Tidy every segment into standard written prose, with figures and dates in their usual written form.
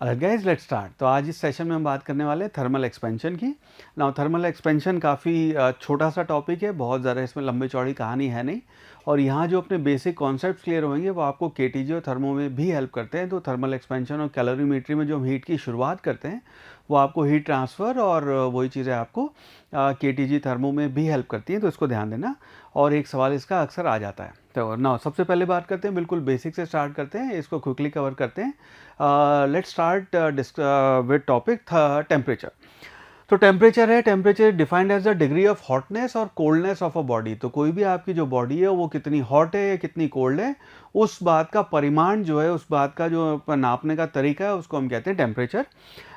Guys let's start. तो आज इस सेशन में हम बात करने वाले हैं थर्मल एक्सपेंशन की। नाउ थर्मल एक्सपेंशन काफ़ी छोटा सा टॉपिक है, बहुत ज़्यादा इसमें लंबी चौड़ी कहानी है नहीं। और यहाँ जो अपने बेसिक कॉन्सेप्ट्स क्लियर होंगे वो आपको केटीजी और थर्मो में भी हेल्प करते हैं। तो थर्मल एक्सपेंशन और कैलोरीमेट्री में जो हम हीट की शुरुआत करते हैं वो आपको हीट ट्रांसफ़र और वही चीज़ें आपको केटीजी थर्मो में भी हेल्प करती हैं, तो इसको ध्यान देना। और एक सवाल इसका अक्सर आ जाता है। तो नाउ सबसे पहले बात करते हैं, बिल्कुल बेसिक से स्टार्ट करते हैं, इसको क्विकली कवर करते हैं। Let's start with topic temperature. तो टेम्परेचर है, temperature defined as the degree of hotness और कोल्डनेस ऑफ अ बॉडी। तो कोई भी आपकी जो बॉडी है वो कितनी हॉट है या कितनी कोल्ड है, उस बात का परिमाण जो है, उस बात का जो नापने का तरीका है, उसको हम कहते हैं temperature.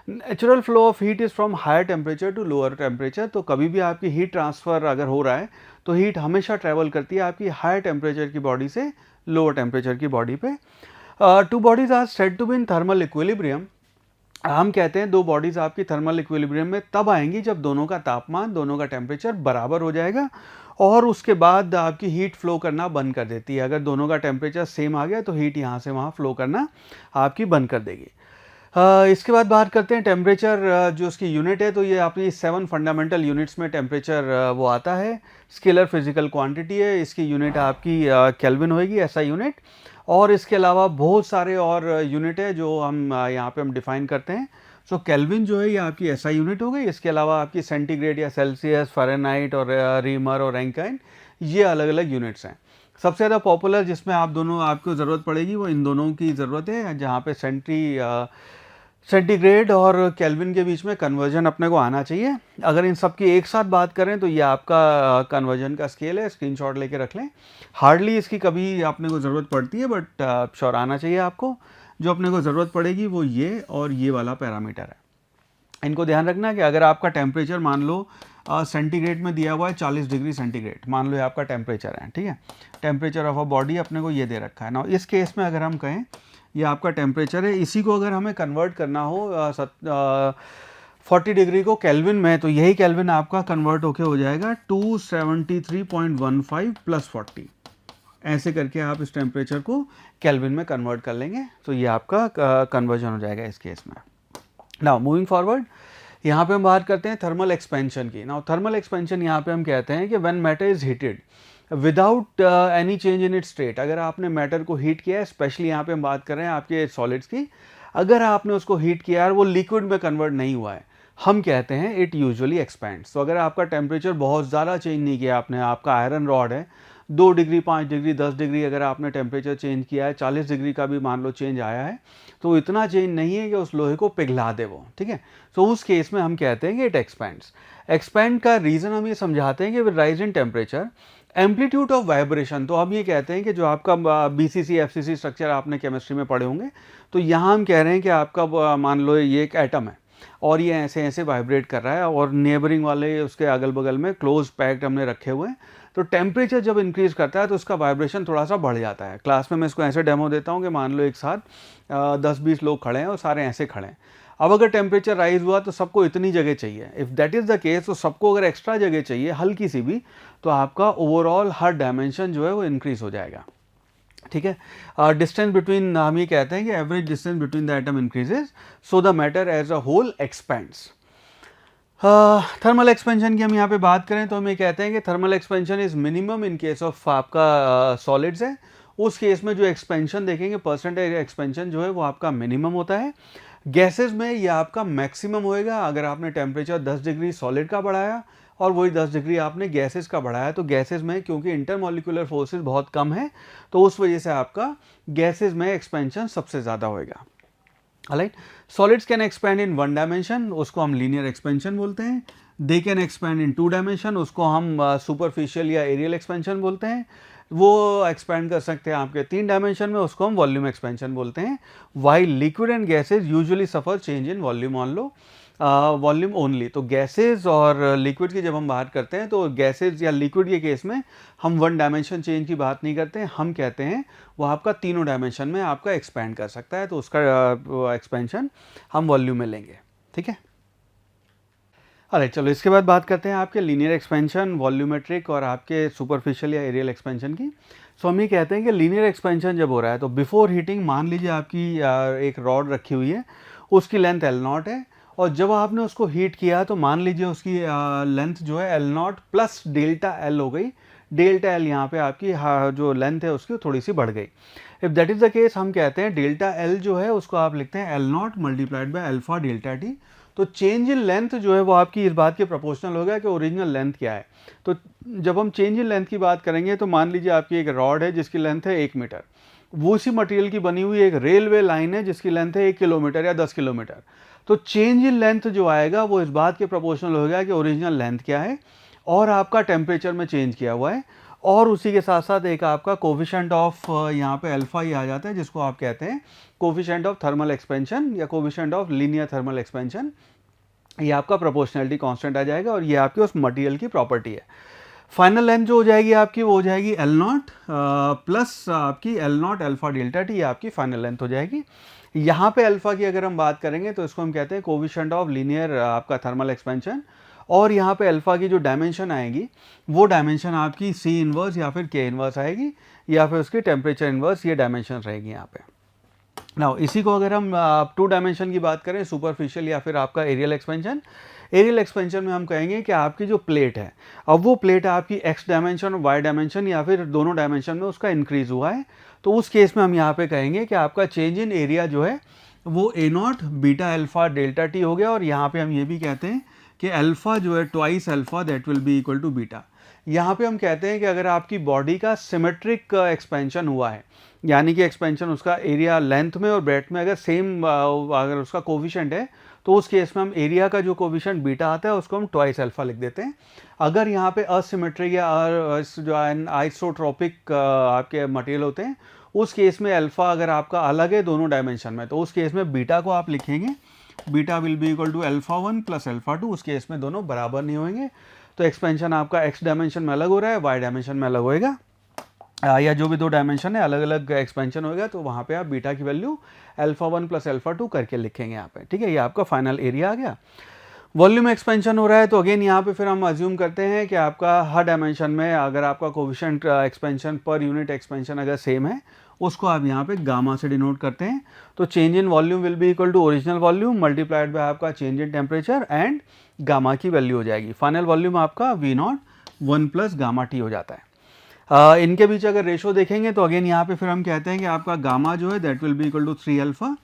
Natural flow of heat is from higher temperature to lower temperature. तो कभी भी आपकी हीट ट्रांसफ़र अगर हो रहा है तो हीट हमेशा ट्रैवल करती है आपकी हायर टेम्परेचर की बॉडी से लोअर टेम्परेचर की बॉडी पे। Two bodies are said to be in thermal equilibrium. हम कहते हैं दो बॉडीज आपकी थर्मल इक्विलिब्रियम में तब आएंगी जब दोनों का तापमान, दोनों का टेम्परेचर बराबर हो जाएगा और उसके बाद आपकी हीट फ्लो करना बंद कर देती है। अगर दोनों का टेम्परेचर सेम आ गया तो हीट यहाँ से वहाँ फ्लो करना आपकी बंद कर देगी। इसके बाद बात करते हैं टेम्परेचर, जो उसकी यूनिट है, तो ये आपकी 7 फंडामेंटल यूनिट्स में टेम्परेचर वो आता है। स्केलर फिजिकल क्वांटिटी है, इसकी यूनिट आपकी केल्विन होगी, ऐसा यूनिट। और इसके अलावा बहुत सारे और यूनिट है जो हम यहाँ पे हम डिफाइन करते हैं। सो केल्विन जो है ये आपकी एसआई यूनिट हो गई। इसके अलावा आपकी सेंटीग्रेड या सेल्सियस, फ़ारेनहाइट और रीमर और रैंकाइन, ये अलग अलग यूनिट्स हैं। सबसे ज़्यादा पॉपुलर जिसमें आप दोनों आपको ज़रूरत पड़ेगी वो इन दोनों की ज़रूरत है, जहाँ पे सेंटीग्रेड और केल्विन के बीच में कन्वर्जन अपने को आना चाहिए। अगर इन सब की एक साथ बात करें तो ये आपका कन्वर्जन का स्केल है, स्क्रीनशॉट लेके रख लें। हार्डली इसकी कभी अपने को ज़रूरत पड़ती है, बट श्योर आना चाहिए आपको। जो अपने को ज़रूरत पड़ेगी वो ये और ये वाला पैरामीटर है। इनको ध्यान रखना कि अगर आपका टेम्परेचर मान लो सेंटीग्रेड में दिया हुआ है 40 डिग्री सेंटीग्रेड, मान लो ये आपका टेम्परेचर है, ठीक है। टेम्परेचर ऑफ अ बॉडी अपने को ये दे रखा है ना। इस केस में अगर हम कहें ये आपका टेम्परेचर है, इसी को अगर हमें कन्वर्ट करना हो 40 डिग्री को केल्विन में, तो यही केल्विन आपका कन्वर्ट होके हो जाएगा 273.15 प्लस 40। ऐसे करके आप इस टेम्परेचर को केल्विन में कन्वर्ट कर लेंगे, तो ये आपका कन्वर्जन हो जाएगा इस केस में। नाउ मूविंग फॉरवर्ड, यहाँ पे हम बात करते हैं थर्मल एक्सपेंशन की। नाउ थर्मल एक्सपेंशन यहाँ पे हम कहते हैं कि when matter is heated without any change in its state. अगर आपने मैटर को हीट किया है, स्पेशली यहाँ पे हम बात कर रहे हैं आपके सॉलिड्स की, अगर आपने उसको हीट किया है और वो लिक्विड में कन्वर्ट नहीं हुआ है, हम कहते हैं इट यूजुअली एक्सपेंड्स। तो अगर आपका टेम्परेचर बहुत ज़्यादा चेंज नहीं किया आपने, आपका आयरन रॉड है 2 डिग्री, 5 डिग्री, 10 डिग्री, अगर आपने टेम्परेचर चेंज किया है, 40 डिग्री का भी मान लो चेंज आया है, तो इतना चेंज नहीं है कि उस लोहे को पिघला दे वो, ठीक है। तो उस केस में हम कहते हैं कि इट एक्सपेंड्स। एक्सपेंड का रीज़न हम ये समझाते हैं कि with rise in temperature amplitude of vibration. तो हम ये कहते हैं कि जो आपका बीसीसी एफसीसी स्ट्रक्चर आपने केमिस्ट्री में पढ़े होंगे, तो यहाँ हम कह रहे हैं कि आपका मान लो ये एक एटम है और ये ऐसे ऐसे वाइब्रेट कर रहा है और नेबरिंग वाले उसके अगल बगल में क्लोज पैक्ड हमने रखे हुए हैं। तो टेम्परेचर जब इंक्रीज करता है तो उसका वाइब्रेशन थोड़ा सा बढ़ जाता है। क्लास में मैं इसको ऐसे डेमो देता हूँ कि मान लो एक साथ 10-20 लोग खड़े हैं और सारे ऐसे खड़े हैं। अब अगर टेम्परेचर राइज हुआ तो सबको इतनी जगह चाहिए। If that is the case, तो सबको अगर एक्स्ट्रा जगह चाहिए हल्की सी भी, तो आपका ओवरऑल हर डायमेंशन जो है वो इंक्रीज हो जाएगा, ठीक है। डिस्टेंस बिटवीन, हम ये कहते हैं कि average distance between the atom increases, so the matter as a whole expands. Thermal expansion की हम यहाँ पे बात करें तो हम ये कहते हैं कि thermal expansion is minimum in case of आपका सॉलिड्स है। उस केस में जो एक्सपेंशन देखेंगे, परसेंटेज एक्सपेंशन जो है वो आपका मिनिमम होता है। गैसेज में ये आपका मैक्सिमम होएगा। अगर आपने टेम्परेचर 10 डिग्री सॉलिड का बढ़ाया और वही 10 डिग्री आपने गैसेज का बढ़ाया, तो गैसेज में क्योंकि इंटरमॉलिक्यूलर फोर्सेस बहुत कम है, तो उस वजह से आपका गैसेज में एक्सपेंशन सबसे ज़्यादा होएगा। Right. Solids can expand in 1 dimension, उसको हम लीनियर एक्सपेंशन बोलते हैं। They can expand in 2 dimension, उसको हम सुपरफिशियल या एरियल एक्सपेंशन बोलते हैं। वो एक्सपैंड कर सकते हैं आपके 3 डायमेंशन में, उसको हम वॉल्यूम एक्सपेंशन बोलते हैं। While liquid and gases usually suffer change in volume on low volume only. तो गैसेज और लिक्विड की जब हम बात करते हैं तो गैसेज या लिक्विड के केस में हम 1 डायमेंशन चेंज की बात नहीं करते हैं, हम कहते हैं वो आपका तीनों डायमेंशन में आपका एक्सपैंड कर सकता है, तो उसका एक्सपेंशन हम वॉल्यूम में लेंगे, ठीक है। अरे चलो इसके बाद बात करते हैं आपके लीनियर एक्सपेंशन, वॉल्यूमेट्रिक और आपके सुपरफिशियल या एरियल एक्सपेंशन की। सो हम ये कहते हैं कि लीनियर एक्सपेंशन जब हो रहा है तो बिफोर हीटिंग, मान लीजिए आपकी एक रॉड रखी हुई है, उसकी लेंथ एल नॉट है, और जब आपने उसको हीट किया तो मान लीजिए उसकी लेंथ जो है L not plus delta L हो गई। डेल्टा एल यहाँ पे आपकी जो लेंथ है उसकी थोड़ी सी बढ़ गई। If that is the case हम कहते हैं डेल्टा एल जो है उसको आप लिखते हैं L not multiplied by alpha delta T. तो चेंज इन लेंथ जो है वो आपकी इस बात के प्रोपोर्शनल होगा कि ओरिजिनल लेंथ क्या है। तो जब हम चेंज इन लेंथ की बात करेंगे तो मान लीजिए आपकी एक रॉड है जिसकी लेंथ है 1 मीटर, वो उसी मटेरियल की बनी हुई एक रेलवे लाइन है जिसकी लेंथ है 1 किलोमीटर या 10 किलोमीटर। तो चेंज इन लेंथ जो आएगा वो इस बात के प्रोपोर्शनल होगा कि ओरिजिनल लेंथ क्या है और आपका टेम्परेचर में चेंज किया हुआ है, और उसी के साथ साथ एक आपका कोफिशिएंट ऑफ यहाँ पे अल्फा ही आ जाता है जिसको आप कहते हैं कोफिशिएंट ऑफ थर्मल एक्सपेंशन या coefficient of linear thermal expansion. ये आपका प्रोपोर्शनलिटी कांस्टेंट आ जाएगा और ये आपकी उस मटेरियल की प्रॉपर्टी है। फाइनल लेंथ जो हो जाएगी आपकी वो हो जाएगी एल नॉट प्लस आपकी L not alpha delta T, ये आपकी फाइनल लेंथ हो जाएगी। यहाँ पे अल्फा की अगर हम बात करेंगे तो इसको हम कहते हैं कोफिशिएंट ऑफ लीनियर आपका थर्मल एक्सपेंशन, और यहाँ पे अल्फा की जो डायमेंशन आएगी वो डायमेंशन आपकी सी इनवर्स या फिर के इनवर्स आएगी या फिर उसकी टेम्परेचर इनवर्स, ये डायमेंशन रहेगी यहाँ पे। नाउ इसी को अगर हम 2 डायमेंशन की बात करें, सुपरफिशियल या फिर आपका एरियल एक्सपेंशन, एरियल एक्सपेंशन में हम कहेंगे कि आपकी जो प्लेट है, अब वो प्लेट आपकी एक्स डायमेंशन और वाई डायमेंशन या फिर दोनों डायमेंशन में उसका इंक्रीज हुआ है, तो उस केस में हम यहाँ पे कहेंगे कि आपका चेंज इन एरिया जो है वो A naught beta alpha delta T हो गया। और यहाँ पे हम ये भी कहते हैं कि अल्फा जो है twice alpha that will be equal to beta. यहाँ पे हम कहते हैं कि अगर आपकी बॉडी का सिमेट्रिक एक्सपेंशन हुआ है, यानी कि एक्सपेंशन उसका एरिया लेंथ में और ब्रेड्थ में अगर सेम अगर उसका कोफिशिएंट है, तो उस केस में हम एरिया का जो कोफिशिएंट बीटा आता है उसको हम ट्वाइस अल्फा लिख देते हैं। अगर यहाँ पे असिमेट्रिक या जो आइसोट्रोपिक आपके मटेरियल होते हैं उस केस में अल्फा अगर आपका अलग है दोनों डायमेंशन में, तो उस केस में बीटा को आप लिखेंगे beta will be equal to alpha 1 plus alpha 2। उस केस में दोनों बराबर नहीं होंगे, तो एक्सपेंशन आपका एक्स डायमेंशन में अलग हो रहा है, वाई डायमेंशन में अलग होएगा, या जो भी 2 डायमेंशन है अलग अलग एक्सपेंशन होगा, तो वहाँ पे आप बीटा की वैल्यू अल्फा 1 प्लस अल्फा 2 करके लिखेंगे यहाँ पे। ठीक है, ये आपका फाइनल एरिया आ गया। वॉल्यूम एक्सपेंशन हो रहा है तो अगेन यहाँ पे फिर हम अज्यूम करते हैं कि आपका हर डायमेंशन में अगर आपका coefficient expansion per unit expansion अगर सेम है उसको आप यहाँ पे गामा से डिनोट करते हैं। तो change in volume will be equal to original volume multiplied by आपका change in temperature and gamma की वैल्यू हो जाएगी। फाइनल वॉल्यूम आपका V naught 1 plus gamma T हो जाता है। इनके बीच अगर रेशो देखेंगे तो अगेन यहाँ पे फिर हम कहते हैं कि आपका गामा जो है that will be equal to 3 alpha.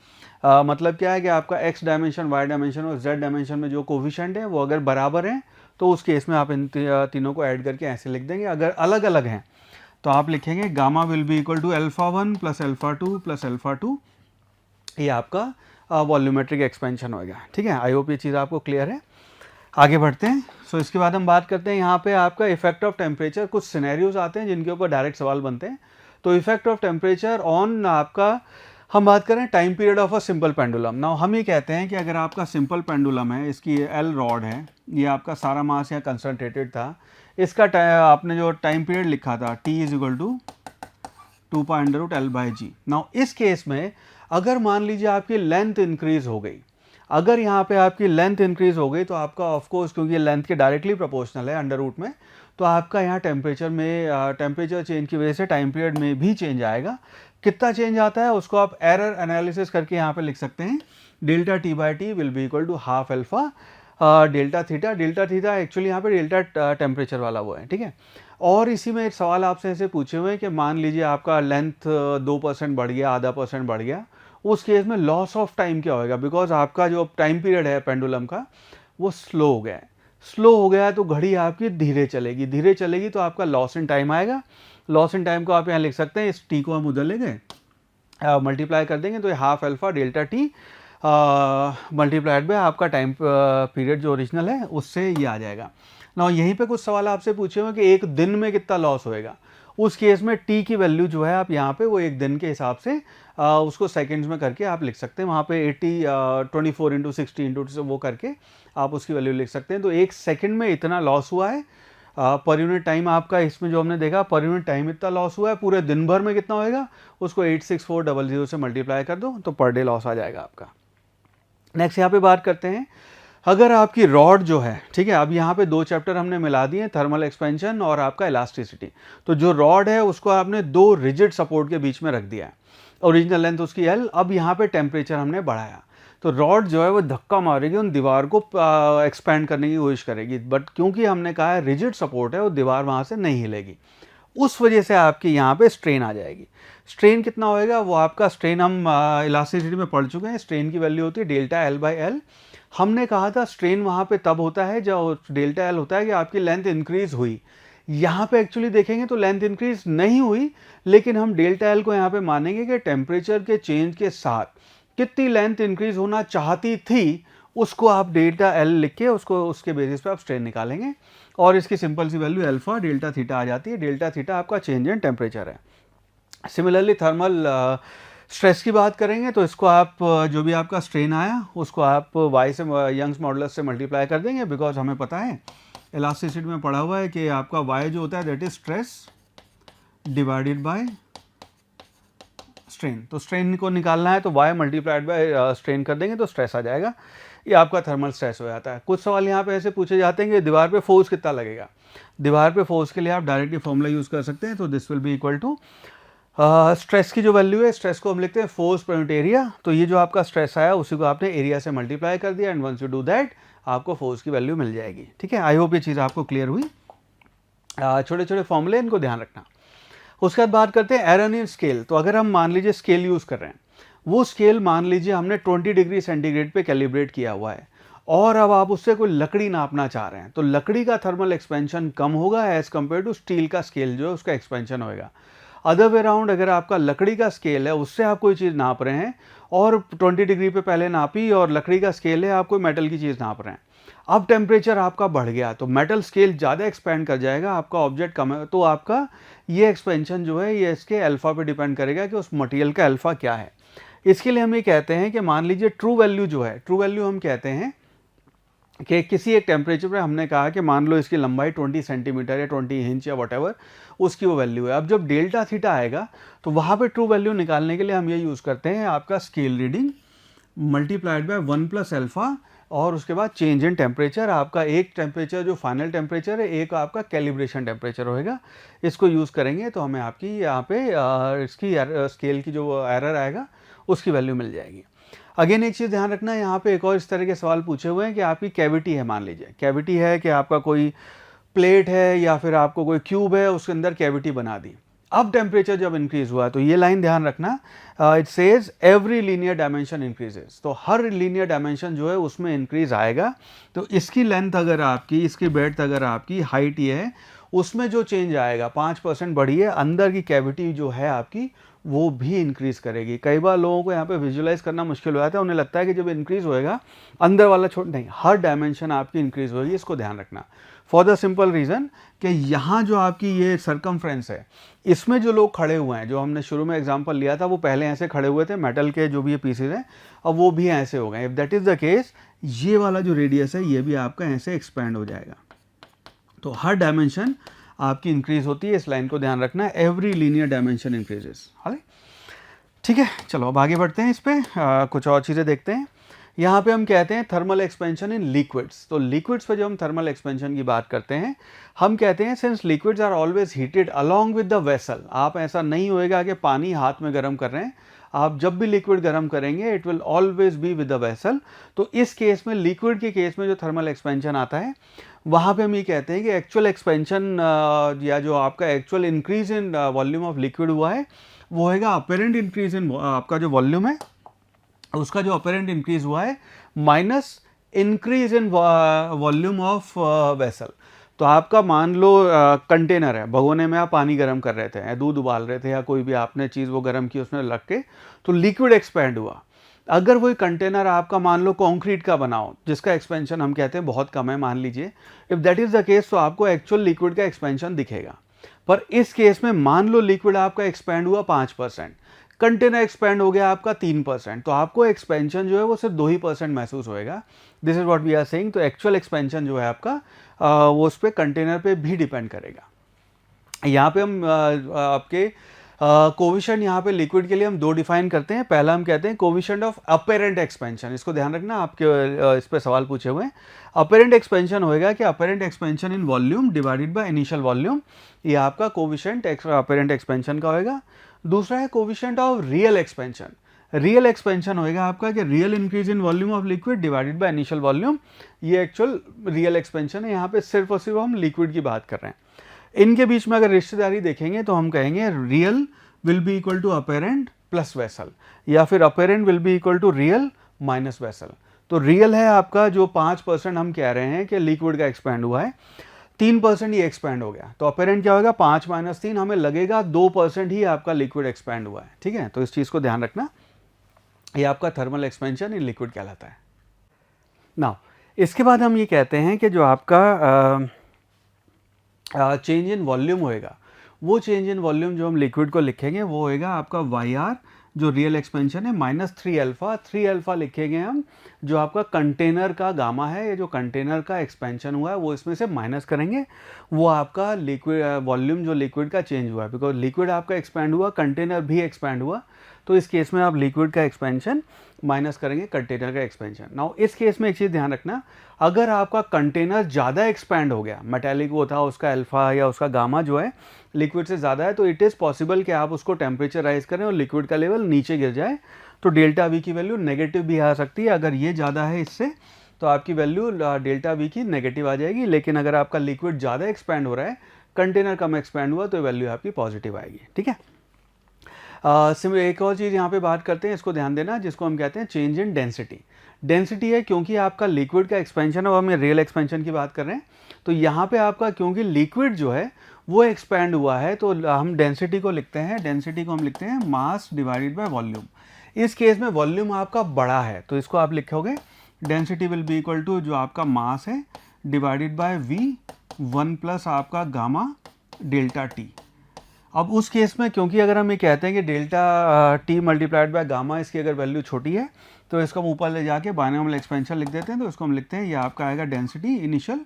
मतलब क्या है कि आपका एक्स डायमेंशन वाई डायमेंशन और जेड डायमेंशन में जो कोफिशिएंट है वो अगर बराबर हैं तो उस केस में आप इन तीनों को ऐड करके ऐसे लिख देंगे। अगर अलग अलग हैं तो आप लिखेंगे gamma will be equal to alpha 1 plus alpha 2 plus alpha 2। ये आपका वॉल्यूमेट्रिक एक्सपेंशन होगा। ठीक है, आई होप ये चीज़ आपको क्लियर है। आगे बढ़ते हैं। सो इसके बाद हम बात करते हैं यहाँ पे आपका इफेक्ट ऑफ टेम्परेचर। कुछ सिनेरियोज आते हैं जिनके ऊपर डायरेक्ट सवाल बनते हैं। तो इफेक्ट ऑफ टेम्परेचर ऑन आपका हम बात करें time period of a simple pendulum. Now हम ये कहते हैं कि अगर आपका सिंपल पेंडुलम है, इसकी एल रॉड है, ये आपका सारा मास यहाँ कंसनट्रेटेड था, इसका आपने जो टाइम पीरियड लिखा था T is equal to 2π√L/g। Now इस केस में अगर मान लीजिए आपकी लेंथ इंक्रीज हो गई, अगर यहाँ पे आपकी लेंथ इंक्रीज हो गई तो आपका ऑफकोर्स क्योंकि लेंथ के डायरेक्टली प्रोपोर्शनल है अंडर रूट में, तो आपका यहाँ टेम्परेचर चेंज की वजह से टाइम पीरियड में भी चेंज आएगा। कितना चेंज आता है उसको आप एरर एनालिसिस करके यहाँ पे लिख सकते हैं। Delta T/T will be equal to half alpha delta theta. Delta theta actually यहाँ पे डेल्टा टेम्परेचर वाला वो है। ठीक है, और इसी में एक सवाल आपसे ऐसे पूछे हुए हैं कि मान लीजिए आपका लेंथ 2% बढ़ गया, आधा % बढ़ गया, उस केस में लॉस ऑफ टाइम क्या होगा? बिकॉज आपका जो टाइम पीरियड है पेंडुलम का वो स्लो हो गया है। स्लो हो गया है तो घड़ी आपकी धीरे चलेगी, धीरे चलेगी तो आपका लॉस इन टाइम आएगा। लॉस इन टाइम को आप यहाँ लिख सकते हैं, इस टी को हम उधर ले गए मल्टीप्लाई कर देंगे तो ये half alpha delta T multiplied by आपका टाइम पीरियड जो ओरिजिनल है उससे ये आ जाएगा। ना यहीं पे कुछ सवाल आपसे पूछे हुए कि एक दिन में कितना लॉस होएगा। उस केस में टी की वैल्यू जो है आप यहाँ पे वो एक दिन के हिसाब से उसको सेकंड्स में करके आप लिख सकते हैं। वहाँ पे 24 × 60 × वो करके आप उसकी वैल्यू लिख सकते हैं। तो एक सेकंड में इतना लॉस हुआ है पर यूनिट टाइम आपका, इसमें जो हमने देखा पर यूनिट टाइम इतना लॉस हुआ है, पूरे दिन भर में कितना होएगा उसको 86400 से मल्टीप्लाई कर दो तो पर डे लॉस आ जाएगा आपका। नेक्स्ट यहाँ पे बात करते हैं, अगर आपकी रॉड जो है, ठीक है, अब यहाँ पे 2 चैप्टर हमने मिला दिए, थर्मल एक्सपेंशन और आपका इलास्टिसिटी। तो जो रॉड है उसको आपने 2 रिजिड सपोर्ट के बीच में रख दिया है, ओरिजिनल लेंथ उसकी L। अब यहाँ पे टेम्परेचर हमने बढ़ाया, तो रॉड जो है वो धक्का मारेगी, उन दीवार को एक्सपेंड करने की कोशिश करेगी, बट क्योंकि हमने कहा है रिजिड सपोर्ट है, वो दीवार वहाँ से नहीं हिलेगी, उस वजह से आपकी यहाँ पे स्ट्रेन आ जाएगी। स्ट्रेन कितना होएगा, वो आपका स्ट्रेन हम इलास्टिसिटी में पढ़ चुके हैं, स्ट्रेन की वैल्यू होती है डेल्टा एल बाई एल। हमने कहा था स्ट्रेन वहाँ पे तब होता है जब डेल्टा एल होता है कि आपकी लेंथ इंक्रीज हुई। यहाँ पे एक्चुअली देखेंगे तो लेंथ इंक्रीज नहीं हुई, लेकिन हम डेल्टा एल को यहाँ पे मानेंगे कि टेम्परेचर के चेंज के साथ कितनी लेंथ इंक्रीज होना चाहती थी, उसको आप डेल्टा एल लिख के उसको उसके बेसिस पे आप स्ट्रेन निकालेंगे, और इसकी सिंपल सी वैल्यू अल्फा डेल्टा थीटा आ जाती है। डेल्टा थीटा आपका चेंज इन टेम्परेचर है। सिमिलरली थर्मल स्ट्रेस की बात करेंगे तो इसको आप जो भी आपका स्ट्रेन आया उसको आप वाई से यंग्स मॉडुलस से मल्टीप्लाई कर देंगे, बिकॉज हमें पता है इलास्टिसिटी में पढ़ा हुआ है कि आपका वाई जो होता है that is stress divided by strain. तो स्ट्रेन को निकालना है तो वाई मल्टीप्लाइड बाय स्ट्रेन कर देंगे तो स्ट्रेस आ जाएगा। ये आपका थर्मल स्ट्रेस हो जाता है। कुछ सवाल यहाँ पे ऐसे पूछे जाते हैं कि दीवार पे फोर्स कितना लगेगा। दीवार पे फोर्स के लिए आप डायरेक्टली फॉर्मूला यूज़ कर सकते हैं, तो this will be equal to stress की जो वैल्यू है, स्ट्रेस को हम लिखते हैं फोर्स पर यूनिट एरिया। तो ये जो आपका स्ट्रेस आया उसी को आपने एरिया से मल्टीप्लाई कर दिया, and once you do that आपको फोर्स की वैल्यू मिल जाएगी। ठीक है, आई होप ये चीज़ आपको क्लियर हुई। छोटे छोटे फॉर्मूले, इनको ध्यान रखना। उसके बाद बात करते हैं एरर इन स्केल। तो अगर हम मान लीजिए स्केल यूज़ कर रहे हैं, वो स्केल मान लीजिए हमने 20 डिग्री सेंटीग्रेड पे कैलिब्रेट किया हुआ है, और अब आप उससे कोई लकड़ी नापना चाह रहे हैं, तो लकड़ी का थर्मल एक्सपेंशन कम होगा एज कम्पेयर टू स्टील का स्केल जो है उसका एक्सपेंशन होएगा। अदर वे राउंड, अगर आपका लकड़ी का स्केल है उससे आप कोई चीज़ नाप रहे हैं और 20 डिग्री पे पहले नापी, और लकड़ी का स्केल है आप कोई मेटल की चीज़ नाप रहे हैं, अब टेम्परेचर आपका बढ़ गया तो मेटल स्केल ज़्यादा एक्सपेंड कर जाएगा, आपका ऑब्जेक्ट कम है, तो आपका ये एक्सपेंशन जो है ये इसके अल्फ़ा पे डिपेंड करेगा कि उस मटेरियल का अल्फ़ा क्या है। इसके लिए हम ये कहते हैं कि मान लीजिए ट्रू वैल्यू जो है, ट्रू वैल्यू हम कहते हैं कि किसी एक टेम्परेचर पे हमने कहा कि मान लो इसकी लंबाई 20 सेंटीमीटर या 20 इंच या वॉटेवर उसकी वो वैल्यू है। अब जब डेल्टा थीटा आएगा तो वहाँ पे ट्रू वैल्यू निकालने के लिए हम ये यूज़ करते हैं आपका scale reading multiplied by 1 plus alpha, और उसके बाद चेंज इन टेम्परेचर। आपका एक टेम्परेचर जो फाइनल टेम्परेचर है, एक आपका कैलिब्रेशन टेम्परेचर होएगा। इसको यूज़ करेंगे तो हमें आपकी यहाँ पे इसकी स्केल की जो एरर आएगा उसकी वैल्यू मिल जाएगी। अगेन एक चीज़ ध्यान रखना है, यहाँ पे एक और इस तरह के सवाल पूछे हुए हैं कि आपकी कैविटी है, मान लीजिए कैविटी है कि आपका कोई प्लेट है या फिर आपको कोई क्यूब है, उसके अंदर कैविटी बना दी। अब टेम्परेचर जब इंक्रीज हुआ तो ये लाइन ध्यान रखना, it says every linear dimension increases. तो हर लीनियर डायमेंशन जो है उसमें इंक्रीज आएगा। तो इसकी लेंथ अगर आपकी, इसकी ब्रेड्थ अगर आपकी, हाइट ये है, उसमें जो चेंज आएगा 5% बढ़ी है, अंदर की कैविटी जो है आपकी वो भी इंक्रीज करेगी। कई बार लोगों को यहाँ पे विजुलाइज करना मुश्किल हो जाता है, उन्हें लगता है कि जब इंक्रीज होएगा अंदर वाला छोड़, नहीं, हर डायमेंशन आपकी इंक्रीज होगी, इसको ध्यान रखना। फॉर द सिंपल रीज़न कि यहाँ जो आपकी ये सरकमफ्रेंस है, इसमें जो लोग खड़े हुए हैं, जो हमने शुरू में एग्जांपल लिया था, वो पहले ऐसे खड़े हुए थे, मेटल के जो भी ये पीसेज हैं, अब वो भी ऐसे हो गए। If that is the case, ये वाला जो रेडियस है ये भी आपका ऐसे एक्सपेंड हो जाएगा। तो हर डायमेंशन आपकी इंक्रीज होती है, इस लाइन को ध्यान रखना है, एवरी लीनियर डायमेंशन इंक्रीजेस। हाँ, ठीक है, चलो अब आगे बढ़ते हैं, इस पर कुछ और चीज़ें देखते हैं। यहाँ पे हम कहते हैं थर्मल एक्सपेंशन इन लिक्विड्स। तो लिक्विड्स पे जब हम थर्मल एक्सपेंशन की बात करते हैं, हम कहते हैं since liquids are always heated along with the vessel. आप ऐसा नहीं होएगा कि पानी हाथ में गर्म कर रहे हैं, आप जब भी लिक्विड गर्म करेंगे it will always be with the vessel. तो इस केस में, लिक्विड के केस में जो थर्मल एक्सपेंशन आता है, वहाँ पे हम ये कहते हैं कि एक्चुअल एक्सपेंशन या जो आपका actual increase in volume of liquid हुआ है वो होगा अपेरेंट इंक्रीज इन, आपका जो वॉल्यूम है उसका जो अपेरेंट इंक्रीज हुआ है minus increase in volume of vessel. तो आपका मान लो कंटेनर है, भगोने में आप पानी गर्म कर रहे थे या दूध उबाल रहे थे या कोई भी आपने चीज़ वो गर्म की उसमें लग के, तो लिक्विड एक्सपेंड हुआ। अगर वही कंटेनर आपका मान लो कंक्रीट का बनाओ जिसका एक्सपेंशन हम कहते हैं बहुत कम है, मान लीजिए, if that is the case, तो आपको एक्चुअल लिक्विड का एक्सपेंशन दिखेगा। पर इस केस में मान लो लिक्विड आपका एक्सपेंड हुआ 5%, कंटेनर एक्सपेंड हो गया आपका 3%, तो आपको एक्सपेंशन जो है वो सिर्फ 2% महसूस होएगा। This is what we are saying. तो एक्चुअल एक्सपेंशन जो है आपका वो उस पर कंटेनर पे भी डिपेंड करेगा। यहाँ पे हम आपके कोविशेंट यहाँ पे लिक्विड के लिए हम दो डिफाइन करते हैं। पहला हम कहते हैं कोविशेंट ऑफ अपेरेंट एक्सपेंशन, इसको ध्यान रखना, आपके इस पर सवाल पूछे हुए हैं। अपेरेंट एक्सपेंशन होएगा कि apparent expansion in volume divided by initial volume, ये आपका कोविशेंट अपेरेंट एक्सपेंशन का होएगा। दूसरा है coefficient of real expansion. Real expansion होएगा आपका कि real increase in volume of liquid divided by initial volume, ये एक्चुअल रियल एक्सपेंशन है। यहाँ पे सिर्फ और सिर्फ हम लिक्विड की बात कर रहे हैं। इनके बीच में अगर रिश्तेदारी देखेंगे तो हम कहेंगे real will be equal to apparent plus vessel, या फिर apparent will be equal to real minus vessel. तो रियल है आपका जो 5% हम कह रहे हैं कि लिक्विड का एक्सपैंड हुआ है, 3% ही एक्सपैंड हो गया, तो अपेरेंट क्या होगा 5 - 3, हमें लगेगा 2% ही आपका लिक्विड एक्सपैंड हुआ है। ठीक है, तो इस चीज़ को ध्यान रखना, ये आपका थर्मल एक्सपेंशन इन लिक्विड कहलाता है। नाउ इसके बाद हम ये कहते हैं कि जो आपका चेंज इन वॉल्यूम होएगा, वो चेंज इन वॉल्यूम जो हम लिक्विड को लिखेंगे वो होएगा आपका वाई आर, जो रियल एक्सपेंशन है, -3 अल्फा। 3 अल्फा लिखेंगे हम जो आपका कंटेनर का गामा है, ये जो कंटेनर का एक्सपेंशन हुआ है वो इसमें से माइनस करेंगे, वो आपका लिक्विड वॉल्यूम जो लिक्विड का चेंज हुआ है, बिकॉज लिक्विड आपका एक्सपैंड हुआ, कंटेनर भी एक्सपैंड हुआ, तो इस केस में आप लिक्विड का एक्सपेंशन माइनस करेंगे कंटेनर का एक्सपेंशन। नाउ इस केस में एक चीज़ ध्यान रखना, अगर आपका कंटेनर ज़्यादा एक्सपैंड हो गया, मेटालिक वो था, उसका अल्फा या उसका गामा जो है लिक्विड से ज़्यादा है, तो इट इज़ पॉसिबल कि आप उसको टेम्परेचर राइज करें और लिक्विड का लेवल नीचे गिर जाए, तो डेल्टा वी की वैल्यू नेगेटिव भी आ सकती है। अगर ये ज़्यादा है इससे तो आपकी वैल्यू डेल्टा वी की नेगेटिव आ जाएगी, लेकिन अगर आपका लिक्विड ज़्यादा एक्सपैंड हो रहा है, कंटेनर कम एक्सपैंड हुआ, तो वैल्यू आपकी पॉजिटिव आएगी। ठीक है, एक और चीज़ यहाँ पे बात करते हैं, इसको ध्यान देना, जिसको हम कहते हैं चेंज इन डेंसिटी। डेंसिटी है क्योंकि आपका लिक्विड का एक्सपेंशन है, और हम रियल एक्सपेंशन की बात कर रहे हैं, तो यहाँ पे आपका क्योंकि लिक्विड जो है वो एक्सपैंड हुआ है, तो हम डेंसिटी को लिखते हैं, डेंसिटी को हम लिखते हैं मास डिवाइडेड बाय वॉल्यूम। इस केस में वॉल्यूम आपका बड़ा है, तो इसको आप लिखोगे density will be equal to जो आपका मास है डिवाइडेड बाय वी 1 प्लस आपका गामा डेल्टा टी। अब उस केस में क्योंकि अगर हम ये कहते हैं कि delta T multiplied by gamma, इसकी अगर वैल्यू छोटी है तो इसको हम ऊपर ले जाके बायनॉमियल एक्सपेंशन लिख देते हैं, तो इसको हम लिखते हैं ये आपका आएगा density initial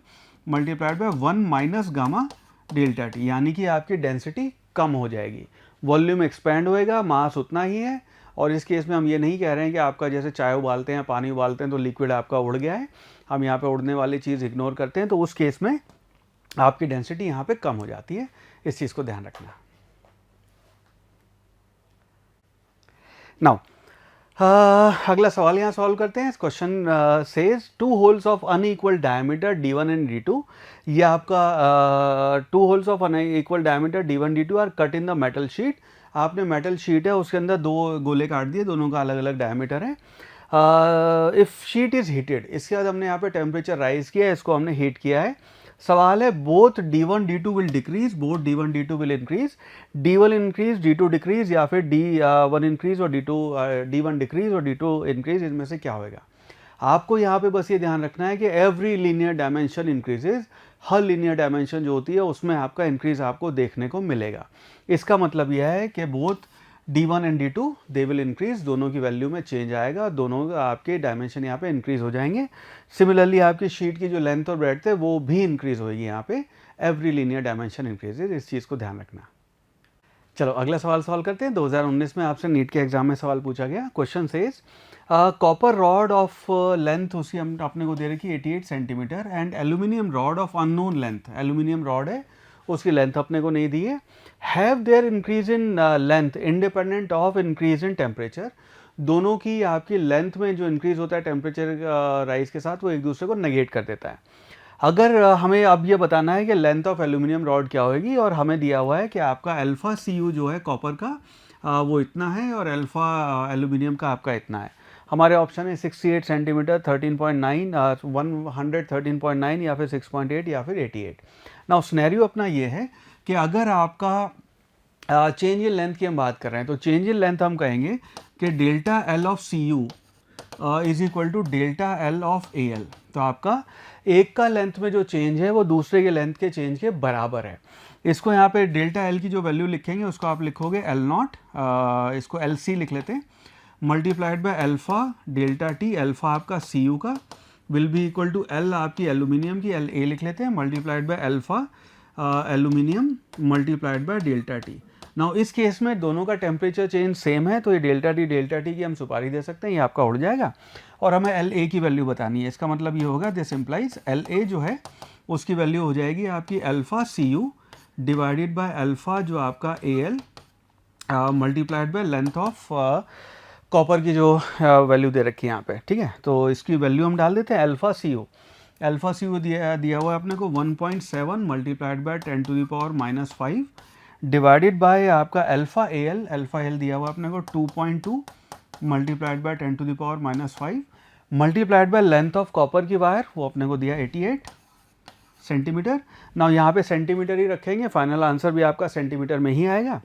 multiplied by 1 minus gamma delta T, यानी कि आपकी डेंसिटी कम हो जाएगी, वॉल्यूम एक्सपैंड होएगा, मास उतना ही है। और इस केस में हम ये नहीं कह रहे हैं कि आपका जैसे चाय उबालते हैं, पानी उबालते हैं तो लिक्विड आपका उड़ गया है, हम यहाँ पे उड़ने वाली चीज़ इग्नोर करते हैं, तो उस केस में आपकी डेंसिटी यहाँ पे कम हो जाती है, इस चीज़ को ध्यान रखना। नाउ अगला सवाल यहाँ सॉल्व करते हैं। Question says 2 holes of unequal diameter D1 and D2, ये आपका 2 holes of unequal diameter D1 D2 are cut in the metal sheet. आपने मेटल शीट है उसके अंदर 2 गोले काट दिए, दोनों का अलग अलग डायमीटर है। इफ़ शीट इज़ हीटेड, इसके बाद हमने यहाँ पे टेम्परेचर राइज किया है, इसको हमने हीट किया है। सवाल है both D1 D2 will decrease, both D1 D2 will increase, D1 increase D2 decrease, या फिर D1 इंक्रीज और D1 डिक्रीज और D2 इंक्रीज, इनमें से क्या होगा? आपको यहाँ पे बस ये ध्यान रखना है कि एवरी लीनियर डायमेंशन इंक्रीजेज, हर लीनियर डायमेंशन जो होती है उसमें आपका इंक्रीज आपको देखने को मिलेगा। इसका मतलब यह है कि both D1 and D2 they will increase, दोनों की वैल्यू में चेंज आएगा, दोनों आपके डायमेंशन यहाँ पे इंक्रीज हो जाएंगे। सिमिलरली आपकी शीट की जो लेंथ और ब्रेड्थ है वो भी इंक्रीज होगी, यहाँ पे एवरी लीनियर डायमेंशन इंक्रीजेज, इस चीज़ को ध्यान रखना। चलो अगला सवाल सॉल्व करते हैं। 2019 में आपसे नीट के एग्जाम में सवाल पूछा गया। Question says copper rod of length उसकी हम अपने को दे रखी 88 centimetre and aluminium rod of unknown length, aluminium rod है उसकी लेंथ अपने को नहीं दी है, have their increase in length independent of increase in temperature. दोनों की आपकी लेंथ में जो इंक्रीज होता है टेम्परेचर राइज के साथ, वो एक दूसरे को नेगेट कर देता है। अगर हमें अब ये बताना है कि लेंथ ऑफ एल्यूमिनियम रॉड क्या होगी, और हमें दिया हुआ है कि आपका अल्फा CU जो है कॉपर का वो इतना है और अल्फा एल्यूमिनियम का आपका इतना है। हमारे ऑप्शन है 68 सेंटीमीटर 13.9, 113.9 या फिर 6.8 या फिर 88। नाउ सिनेरियो अपना ये है कि अगर आपका चेंज इन लेंथ की हम बात कर रहे हैं, तो चेंज इन लेंथ हम कहेंगे कि delta L of CU is equal to delta L of AL। तो आपका एक का लेंथ में जो चेंज है वो दूसरे के लेंथ के चेंज के बराबर है। इसको यहाँ पे डेल्टा L की जो वैल्यू लिखेंगे उसको आप लिखोगे L0, इसको LC लिख लेते हैं, multiplied by alpha delta T, alpha आपका CU का will be equal to L आपकी एल्यूमिनियम की LA लिख लेते हैं, multiplied by alpha aluminium multiplied by delta T। Now इस केस में दोनों का टेम्परेचर चेंज सेम है, तो ये डेल्टा T की हम सुपारी दे सकते हैं, ये आपका उड़ जाएगा। और हमें LA की वैल्यू बतानी है, इसका मतलब ये होगा दिस इम्प्लाइज LA जो है उसकी वैल्यू हो जाएगी आपकी alpha CU divided by alpha जो आपका AL multiplied by length of copper की जो वैल्यू दे रखी है यहाँ पे, ठीक है। तो इसकी वैल्यू हम डाल देते हैं अल्फ़ा CO। अल्फ़ा CO दिया हुआ है अपने को 1.7 मल्टीप्लाइड बाय 10⁻⁻5 डिवाइडेड बाय आपका अल्फ़ा AL दिया हुआ है अपने को 2.2 multiplied by 10⁻⁻5 multiplied by length of copper की वायर, वो अपने को दिया 88 सेंटीमीटर। ना यहाँ पे सेंटीमीटर ही रखेंगे, फाइनल आंसर भी आपका सेंटीमीटर में ही आएगा।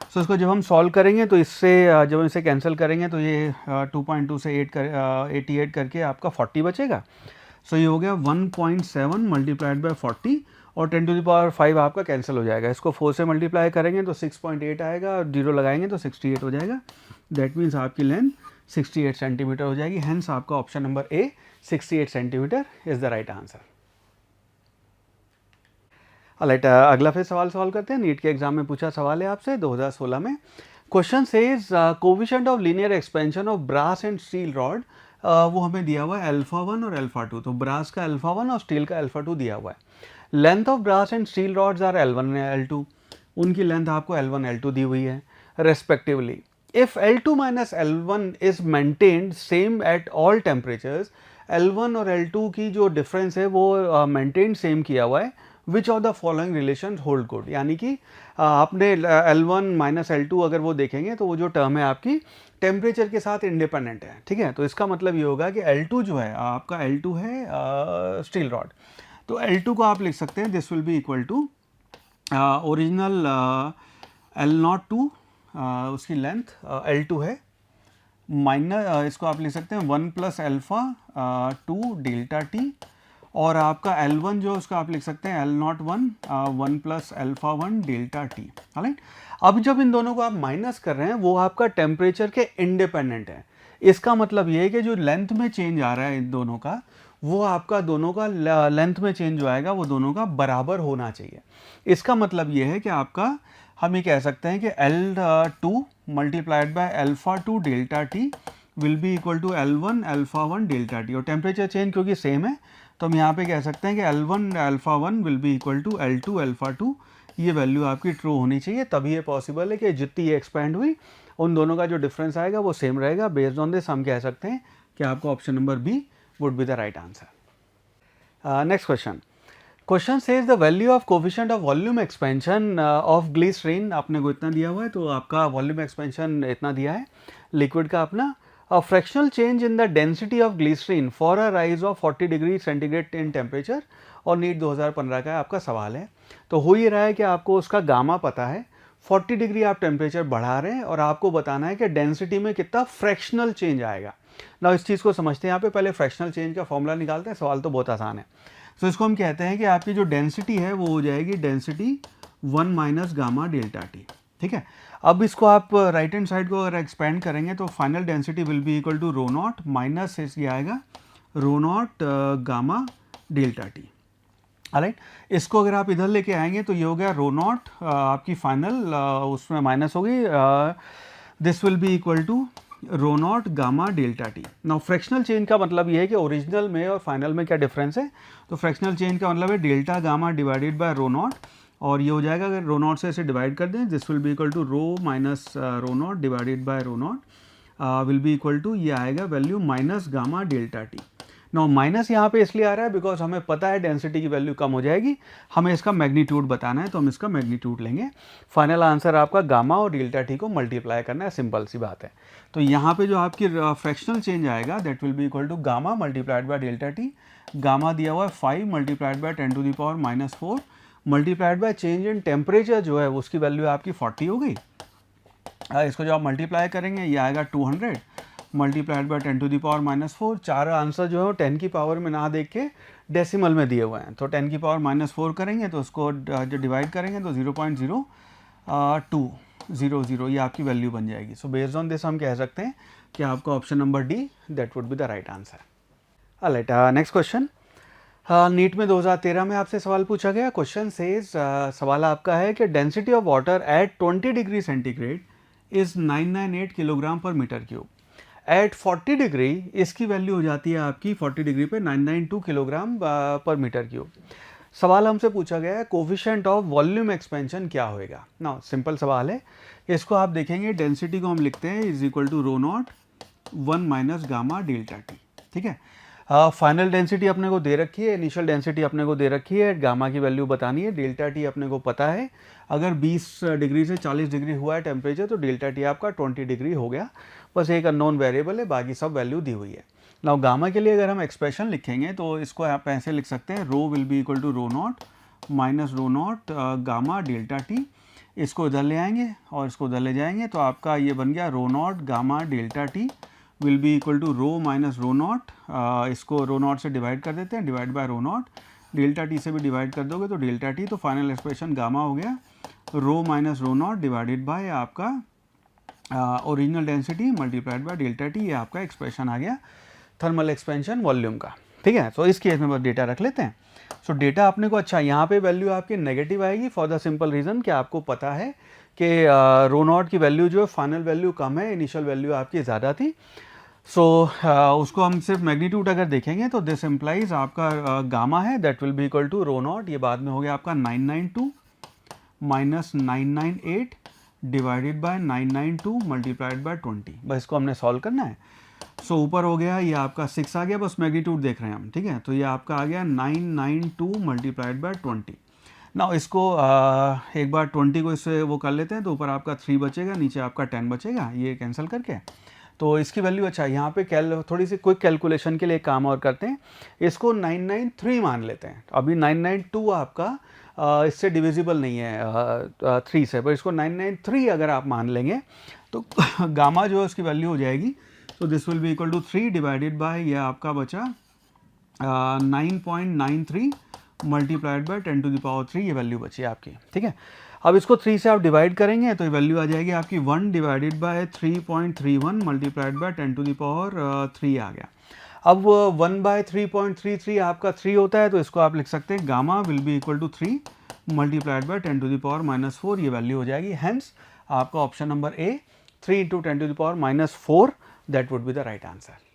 सो इसको जब हम सॉल्व करेंगे तो इससे जब हम इसे कैंसिल करेंगे तो ये 2.2 से 88 करके आपका 40 बचेगा। सो ये हो गया 1.7 मल्टीप्लाइड बाय 40 और 10⁻5 आपका कैंसिल हो जाएगा। इसको 4 से मल्टीप्लाई करेंगे तो 6.8 आएगा और 0 लगाएंगे तो 68 हो जाएगा। दैट मीन्स आपकी लेंथ 68 सेंटीमीटर हो जाएगी। हेंस आपका option number A 68 centimetre is the right answer. Right, अगला फिर सवाल सॉल्व करते हैं। नीट के एग्जाम में पूछा सवाल है आपसे 2016 में। Question says coefficient of linear expansion of brass and steel rod, वो हमें दिया हुआ है अल्फा 1 और अल्फा 2। तो ब्रास का अल्फा 1 और स्टील का अल्फा 2 दिया हुआ है। Length of brass and steel rods are L1 and L2, उनकी लेंथ आपको L1 L2 दी हुई है respectively. If L2 minus L1 is maintained same at all temperatures, L1 और L2 की जो डिफरेंस है वो मेंटेन सेम किया हुआ है, which of the following relation hold good. यानी कि आपने L1 माइनस L2 अगर वो देखेंगे तो वो जो टर्म है आपकी टेम्परेचर के साथ इंडिपेंडेंट है, ठीक है। तो इसका मतलब ये होगा कि L2 जो है आपका L2 है स्टील रॉड, तो L2 को आप लिख सकते हैं this will be equal to original L02, उसकी लेंथ L2 है, माइनस इसको आप लिख सकते हैं 1 प्लस अल्फ़ा 2 डेल्टा टी, और आपका L1 जो उसका आप लिख सकते हैं L01 1 plus alpha 1 delta T. Right, अब जब इन दोनों को आप माइनस कर रहे हैं वो आपका टेम्परेचर के इंडिपेंडेंट है। इसका मतलब ये है कि जो लेंथ में चेंज आ रहा है इन दोनों का, वो आपका दोनों का लेंथ में चेंज जो आएगा वो दोनों का बराबर होना चाहिए। इसका मतलब ये है कि आपका हम ये कह सकते हैं कि L2 multiplied by alpha 2 delta T will be equal to L1 alpha 1 delta T, और टेम्परेचर चेंज क्योंकि सेम है तो हम यहाँ पे कह सकते हैं कि L1 alpha 1 will be equal to L2 alpha 2। ये वैल्यू आपकी ट्रू होनी चाहिए, तभी ये पॉसिबल है कि जितनी ये एक्सपैंड हुई उन दोनों का जो डिफरेंस आएगा वो सेम रहेगा। बेस्ड ऑन दिस हम कह सकते हैं कि आपका option number B would be the right answer. Next question. Question says the value of coefficient of volume expansion of glycerine, आपने को इतना दिया हुआ है तो आपका वॉल्यूम एक्सपेंशन इतना दिया है लिक्विड का अपना। A fractional change in the density of glycerin for a rise of 40 degree centigrade in temperature, और नीट 2015 का आपका सवाल है। तो हो ही रहा है कि आपको उसका गामा पता है, 40 डिग्री आप टेम्परेचर बढ़ा रहे हैं और आपको बताना है कि डेंसिटी में कितना फ्रैक्शनल चेंज आएगा। ना इस चीज़ को समझते हैं यहाँ पे, पहले फ्रैक्शनल चेंज का फॉर्मूला निकालते हैं, सवाल तो बहुत आसान है। तो इसको हम कहते हैं कि आपकी जो डेंसिटी है वो हो जाएगी density 1 minus gamma delta T, ठीक है। अब इसको आप राइट हैंड साइड को अगर एक्सपेंड करेंगे तो final density will be equal to rho naught minus ये आएगा rho not gamma delta T. Right, इसको अगर आप इधर लेके आएंगे तो ये हो गया रो नॉट आपकी फाइनल उसमें माइनस होगी, this will be equal to rho not gamma delta T. Now fractional change का मतलब ये है कि ओरिजिनल में और फाइनल में क्या डिफरेंस है। तो फ्रैक्शनल चेंज का मतलब है delta gamma divided by rho not, और ये हो जाएगा अगर रो नॉट से इसे डिवाइड कर दें this will be equal to rho minus rho not divided by rho not will be equal to, ये आएगा value minus gamma delta T. No minus यहाँ पे इसलिए आ रहा है बिकॉज हमें पता है डेंसिटी की वैल्यू कम हो जाएगी, हमें इसका मैग्नीट्यूड बताना है तो हम इसका मैग्नीट्यूड लेंगे। फाइनल आंसर आपका गामा और डेल्टा टी को मल्टीप्लाई करना है, सिंपल सी बात है। तो यहाँ पे जो आपकी फ्रैक्शनल चेंज आएगा that will be equal to gamma multiplied by delta T. Gamma दिया हुआ है 5 multiplied by 10⁻⁻4 multiplied by change in temperature जो है उसकी वैल्यू आपकी 40 हो गई। इसको जो आप मल्टीप्लाई करेंगे ये आएगा 200 मल्टीप्लाइड बाय 10⁻⁻4। चार आंसर जो है 10 की पावर में ना देख के डेसिमल में दिए हुए हैं, तो 10 की पावर -4 करेंगे तो उसको जो डिवाइड करेंगे तो 0.0200 ये आपकी वैल्यू बन जाएगी। सो बेस्ड ऑन दिस हम कह सकते हैं कि आपका option number D that would be the right answer. Alright, next question. NEET में 2013 में आपसे सवाल पूछा गया। क्वेश्चन सेज सवाल आपका है कि density of water at 20 degree centigrade is 998 kilogram पर मीटर क्यूब। एट 40 डिग्री इसकी वैल्यू हो जाती है आपकी 40 डिग्री पे 992 किलोग्राम पर मीटर क्यूब। सवाल हमसे पूछा गया है कोफिशिएंट ऑफ वॉल्यूम एक्सपेंशन क्या होएगा। ना सिंपल सवाल है, इसको आप देखेंगे डेंसिटी को हम लिखते हैं is equal to rho not 1 minus gamma delta T, ठीक है। फाइनल डेंसिटी अपने को दे रखी है, इनिशियल डेंसिटी अपने को दे रखी है, गामा की वैल्यू बतानी है, डेल्टा टी अपने को पता है। अगर 20 डिग्री से 40 डिग्री हुआ है टेम्परेचर तो डेल्टा टी आपका 20 डिग्री हो गया। बस एक अननोन वेरिएबल है, बाकी सब वैल्यू दी हुई है। नाउ गामा के लिए अगर हम एक्सप्रेशन लिखेंगे तो इसको आप ऐसे लिख सकते हैं, rho will be equal to rho naught minus rho not gamma delta T. इसको इधर ले आएंगे और इसको उधर ले जाएंगे तो आपका ये बन गया rho not gamma delta T will be equal to rho minus rho naught. इसको रो नॉट से डिवाइड कर देते हैं, divide by rho naught, delta T से भी डिवाइड कर दोगे तो डेल्टा टी, तो फाइनल एक्सप्रेशन गामा हो गया rho minus rho not divided by आपका original density multiplied by delta T. ये आपका एक्सप्रेशन आ गया थर्मल एक्सपेंशन वॉल्यूम का, ठीक है। तो इस केस में बस डेटा रख लेते हैं। सो डेटा अपने को अच्छा, यहाँ पे वैल्यू आपकी नेगेटिव आएगी फॉर द सिंपल रीज़न कि आपको पता है कि रो नॉट की वैल्यू जो है फाइनल वैल्यू कम है, इनिशियल वैल्यू आपकी ज़्यादा थी। सो उसको हम सिर्फ मैग्नीट्यूड अगर देखेंगे तो दिस इम्प्लाइज आपका गामा है that will be equal to rho not, ये बाद में हो गया आपका 992 minus 998 divided by 992 multiplied by 20। बस इसको हमने सॉल्व करना है। सो ऊपर हो गया ये आपका 6 आ गया, बस मैग्नीट्यूड देख रहे हैं हम, ठीक है। तो ये आपका आ गया 992 मल्टीप्लाइड बाय 20। ना इसको एक बार 20 को इससे वो कर लेते हैं तो ऊपर आपका 3 बचेगा, नीचे आपका 10 बचेगा, ये कैंसिल करके। तो इसकी वैल्यू अच्छा यहाँ पे थोड़ी सी क्विक कैलकुलेशन के लिए काम और करते हैं, इसको 993 मान लेते हैं। अभी 992 आपका इससे डिविजिबल नहीं है 3 से, पर इसको 993 अगर आप मान लेंगे तो गामा जो है उसकी वैल्यू हो जाएगी, तो this will be equal to 3 divided by ये आपका बचा 9.93 multiplied by 10 to the power 3, ये वैल्यू बची आपकी, ठीक है। अब इसको 3 से आप डिवाइड करेंगे तो ये वैल्यू आ जाएगी आपकी 1 divided by 3.31 multiplied by 10 to the power 3 आ गया। अब 1 बाय 3.33 आपका 3 होता है, तो इसको आप लिख सकते हैं gamma will be equal to 3 multiplied by 10 to the power -4, ये वैल्यू हो जाएगी। हेंस आपका option number A 3 × 10 to the power -4 that would be the right answer.